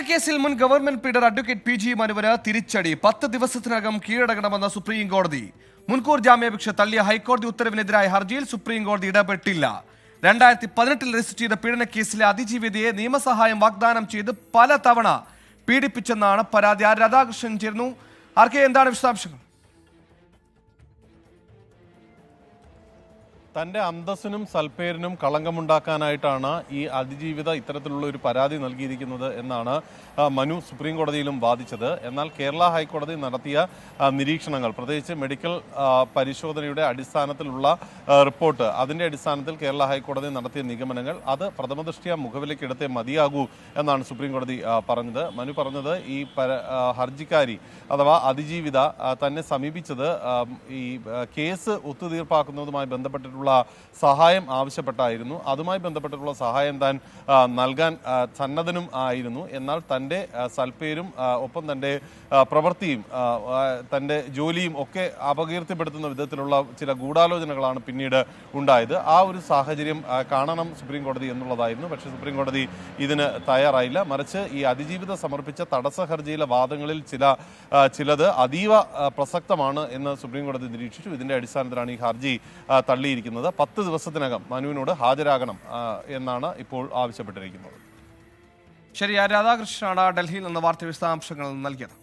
പീഡനക്കേസിൽ മുൻ government pleader advocate P G മനുവിന് തിരിച്ചടി 10 ദിവസത്തിനകം കീഴടങ്ങണമെന്ന സുപ്രീം കോടതി. മുൻകൂർ ജാമ്യാപേക്ഷ തള്ളിയ ഹൈക്കോടതി ഉത്തരവിനെതിരായ ഹർജിയിൽ സുപ്രീം കോടതി ഇടപെട്ടില്ല. 2018 രജിസ്റ്റർ ചെയ്ത പീഡനക്കേസിലെ അതിജീവിതയെ നിയമസഹായം വാഗ്ദാനം ചെയ്ത് പലതവണ പീഡിപ്പിച്ചെന്നാണ് പരാതി. രാധാകൃഷ്ണൻ ചേർന്നു. എന്താണ് വിശദാംശങ്ങൾ? തൻ്റെ അന്തസ്സിനും സൽപ്പേരിനും കളങ്കമുണ്ടാക്കാനായിട്ടാണ് ഈ അതിജീവിത ഇത്തരത്തിലുള്ള ഒരു പരാതി നൽകിയിരിക്കുന്നത് എന്നാണ് മനു സുപ്രീം കോടതിയിലും വാദിച്ചത്. എന്നാൽ കേരള ഹൈക്കോടതി നടത്തിയ നിരീക്ഷണങ്ങൾ, പ്രത്യേകിച്ച് മെഡിക്കൽ പരിശോധനയുടെ അടിസ്ഥാനത്തിലുള്ള റിപ്പോർട്ട്, അതിൻ്റെ അടിസ്ഥാനത്തിൽ കേരള ഹൈക്കോടതി നടത്തിയ നിഗമനങ്ങൾ അത് പ്രഥമദൃഷ്ട്യാ മുഖവിലക്കെടുത്തേ മതിയാകൂ എന്നാണ് സുപ്രീം കോടതി പറഞ്ഞത്. മനു പറഞ്ഞത് ഈ ഹർജിക്കാരി അഥവാ അതിജീവിത തന്നെ സമീപിച്ചത് ഈ കേസ് ഒത്തുതീർപ്പാക്കുന്നതുമായി ബന്ധപ്പെട്ടിട്ടുള്ള സഹായം ആവശ്യപ്പെട്ടായിരുന്നു. അതുമായി ബന്ധപ്പെട്ടിട്ടുള്ള സഹായം താൻ നൽകാൻ സന്നദ്ധനും ആയിരുന്നു. എന്നാൽ തൻ്റെ സൽപ്പേരും ഒപ്പം തൻ്റെ പ്രവൃത്തിയും തൻ്റെ ജോലിയും ഒക്കെ അപകീർത്തിപ്പെടുത്തുന്ന വിധത്തിലുള്ള ചില ഗൂഢാലോചനകളാണ് പിന്നീട് ഉണ്ടായത്. ആ ഒരു സാഹചര്യം കാണണം സുപ്രീം കോടതി എന്നുള്ളതായിരുന്നു. പക്ഷേ സുപ്രീം കോടതി ഇതിന് തയ്യാറായില്ല. മറിച്ച് ഈ അതിജീവിത സമർപ്പിച്ച തടസ്സ ഹർജിയിലെ വാദങ്ങളിൽ ചിലത് അതീവ പ്രസക്തമാണ് എന്ന് സുപ്രീം കോടതി നിരീക്ഷിച്ചു. ഇതിൻ്റെ അടിസ്ഥാനത്തിലാണ് ഈ ഹർജി തള്ളിയിരിക്കുന്നത്. 10 ദിവസത്തിനകം മനുവിനോട് ഹാജരാകണം എന്നാണ് ഇപ്പോൾ ആവശ്യപ്പെട്ടിരിക്കുന്നത്. ശരി, രാധാകൃഷ്ണനാണ് ഡൽഹിയിൽ നിന്ന് വാർത്താ വിശദാംശങ്ങൾ നൽകിയത്.